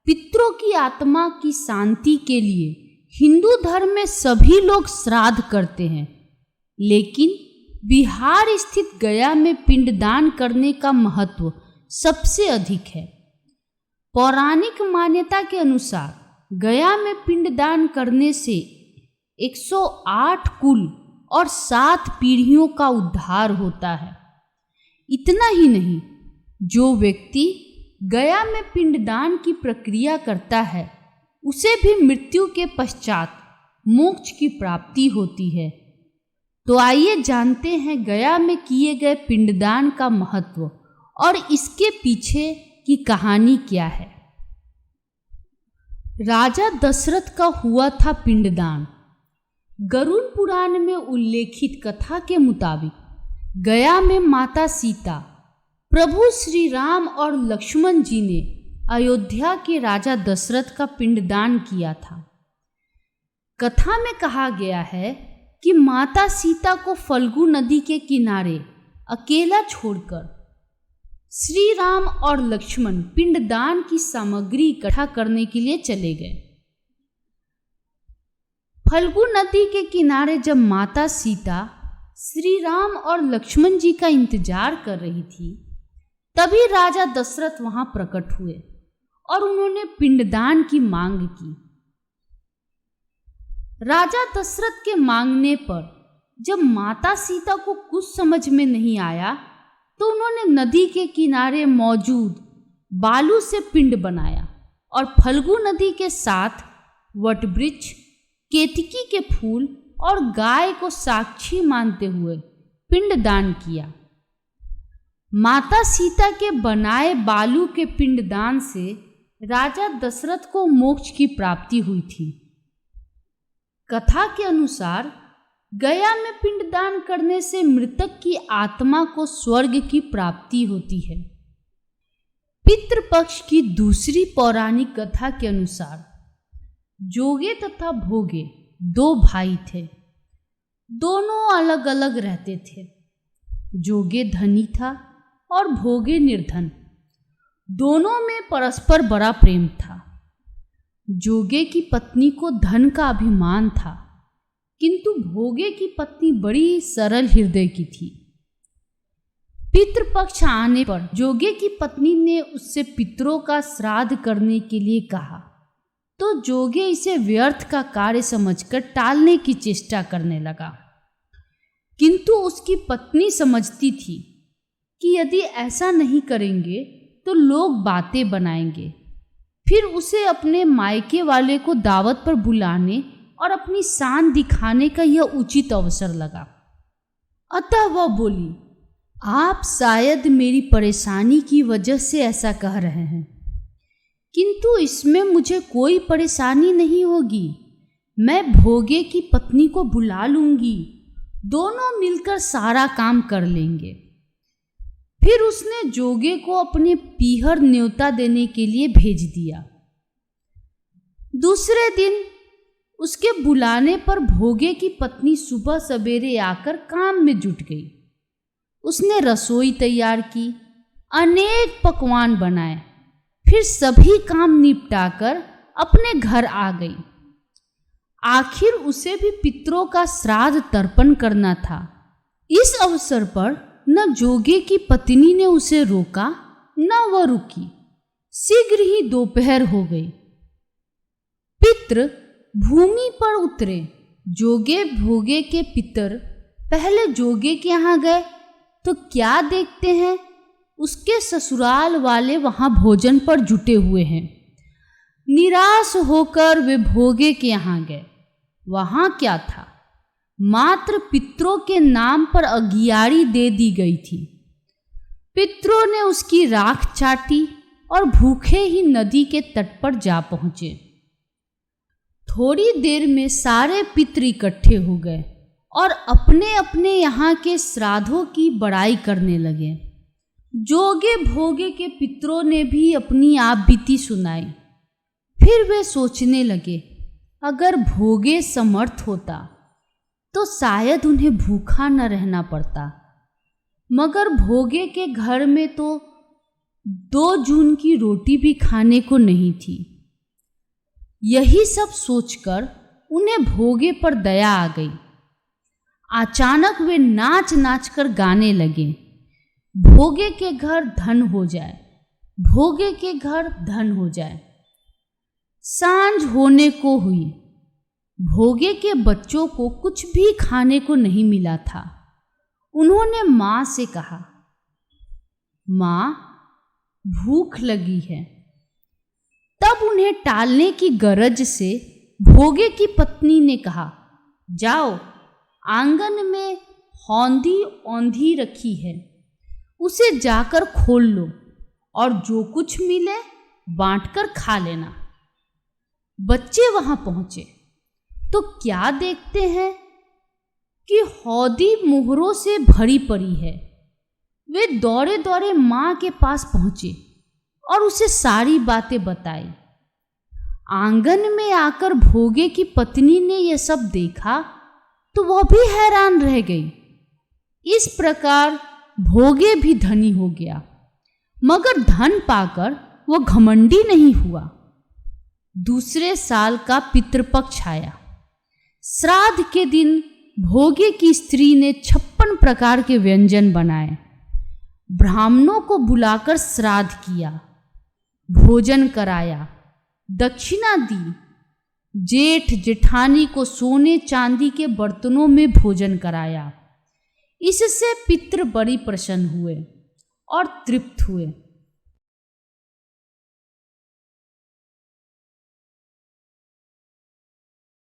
पितरों की आत्मा की शांति के लिए हिंदू धर्म में सभी लोग श्राद्ध करते हैं, लेकिन बिहार स्थित गया में पिंडदान करने का महत्व सबसे अधिक है। पौराणिक मान्यता के अनुसार गया में पिंडदान करने से 108 कुल और 7 पीढ़ियों का उद्धार होता है। इतना ही नहीं, जो व्यक्ति गया में पिंडदान की प्रक्रिया करता है उसे भी मृत्यु के पश्चात मोक्ष की प्राप्ति होती है। तो आइए जानते हैं गया में किए गए पिंडदान का महत्व और इसके पीछे की कहानी क्या है। राजा दशरथ का हुआ था पिंडदान। गरुड़ पुराण में उल्लेखित कथा के मुताबिक गया में माता सीता, प्रभु श्री राम और लक्ष्मण जी ने अयोध्या के राजा दशरथ का पिंडदान किया था। कथा में कहा गया है कि माता सीता को फल्गु नदी के किनारे अकेला छोड़कर श्री राम और लक्ष्मण पिंडदान की सामग्री इकट्ठा करने के लिए चले गए। फल्गु नदी के किनारे जब माता सीता श्री राम और लक्ष्मण जी का इंतजार कर रही थी, तभी राजा दशरथ वहां प्रकट हुए और उन्होंने पिंडदान की मांग की। राजा दशरथ के मांगने पर जब माता सीता को कुछ समझ में नहीं आया, तो उन्होंने नदी के किनारे मौजूद बालू से पिंड बनाया और फल्गु नदी के साथ वटवृक्ष, केतकी के फूल और गाय को साक्षी मानते हुए पिंडदान किया। माता सीता के बनाए बालू के पिंडदान से राजा दशरथ को मोक्ष की प्राप्ति हुई थी। कथा के अनुसार गया में पिंडदान करने से मृतक की आत्मा को स्वर्ग की प्राप्ति होती है। पितृपक्ष की दूसरी पौराणिक कथा के अनुसार जोगे तथा भोगे 2 भाई थे। दोनों अलग अलग रहते थे। जोगे धनी था और भोगे निर्धन। दोनों में परस्पर बड़ा प्रेम था। जोगे की पत्नी को धन का अभिमान था, किंतु भोगे की पत्नी बड़ी सरल हृदय की थी। पितृपक्ष आने पर जोगे की पत्नी ने उससे पितरों का श्राद्ध करने के लिए कहा, तो जोगे इसे व्यर्थ का कार्य समझकर टालने की चेष्टा करने लगा। किंतु उसकी पत्नी समझती थी कि यदि ऐसा नहीं करेंगे तो लोग बातें बनाएंगे। फिर उसे अपने मायके वाले को दावत पर बुलाने और अपनी शान दिखाने का यह उचित अवसर लगा। अतः वह बोली, आप शायद मेरी परेशानी की वजह से ऐसा कह रहे हैं, किंतु इसमें मुझे कोई परेशानी नहीं होगी। मैं भोगे की पत्नी को बुला लूंगी, दोनों मिलकर सारा काम कर लेंगे। फिर उसने जोगे को अपने पीहर न्योता देने के लिए भेज दिया। दूसरे दिन उसके बुलाने पर भोगे की पत्नी सुबह सवेरे आकर काम में जुट गई। उसने रसोई तैयार की, अनेक पकवान बनाए, फिर सभी काम निपटाकर अपने घर आ गई। आखिर उसे भी पितरों का श्राद्ध तर्पण करना था। इस अवसर पर न जोगे की पत्नी ने उसे रोका, न वह रुकी। शीघ्र ही दोपहर हो गई। पितृ भूमि पर उतरे। जोगे भोगे के पितर पहले जोगे के यहाँ गए तो क्या देखते हैं, उसके ससुराल वाले वहां भोजन पर जुटे हुए हैं। निराश होकर वे भोगे के यहाँ गए। वहां क्या था, मात्र पितरों के नाम पर अगियारी दे दी गई थी। पितरों ने उसकी राख चाटी और भूखे ही नदी के तट पर जा पहुंचे। थोड़ी देर में सारे पितर इकट्ठे हो गए और अपने अपने यहाँ के श्राद्धों की बड़ाई करने लगे। जोगे भोगे के पितरों ने भी अपनी आप बीती सुनाई। फिर वे सोचने लगे, अगर भोगे समर्थ होता तो शायद उन्हें भूखा न रहना पड़ता, मगर भोगे के घर में तो 2 जून की रोटी भी खाने को नहीं थी। यही सब सोचकर उन्हें भोगे पर दया आ गई। अचानक वे नाच नाच कर गाने लगे, भोगे के घर धन हो जाए, भोगे के घर धन हो जाए। सांझ होने को हुई। भोगे के बच्चों को कुछ भी खाने को नहीं मिला था। उन्होंने माँ से कहा, माँ, भूख लगी है। तब उन्हें टालने की गरज से भोगे की पत्नी ने कहा, जाओ, आंगन में हौंदी औंधी रखी है, उसे जाकर खोल लो और जो कुछ मिले बांटकर खा लेना। बच्चे वहां पहुंचे तो क्या देखते हैं कि हौदी मोहरों से भरी पड़ी है। वे दौड़े दौड़े माँ के पास पहुंचे और उसे सारी बातें बताई। आंगन में आकर भोगे की पत्नी ने यह सब देखा तो वह भी हैरान रह गई। इस प्रकार भोगे भी धनी हो गया, मगर धन पाकर वह घमंडी नहीं हुआ। दूसरे साल का पितृपक्ष आया। श्राद्ध के दिन भोगे की स्त्री ने 56 प्रकार के व्यंजन बनाए। ब्राह्मणों को बुलाकर श्राद्ध किया, भोजन कराया, दक्षिणा दी। जेठ जेठानी को सोने चांदी के बर्तनों में भोजन कराया। इससे पितृ बड़ी प्रसन्न हुए और तृप्त हुए।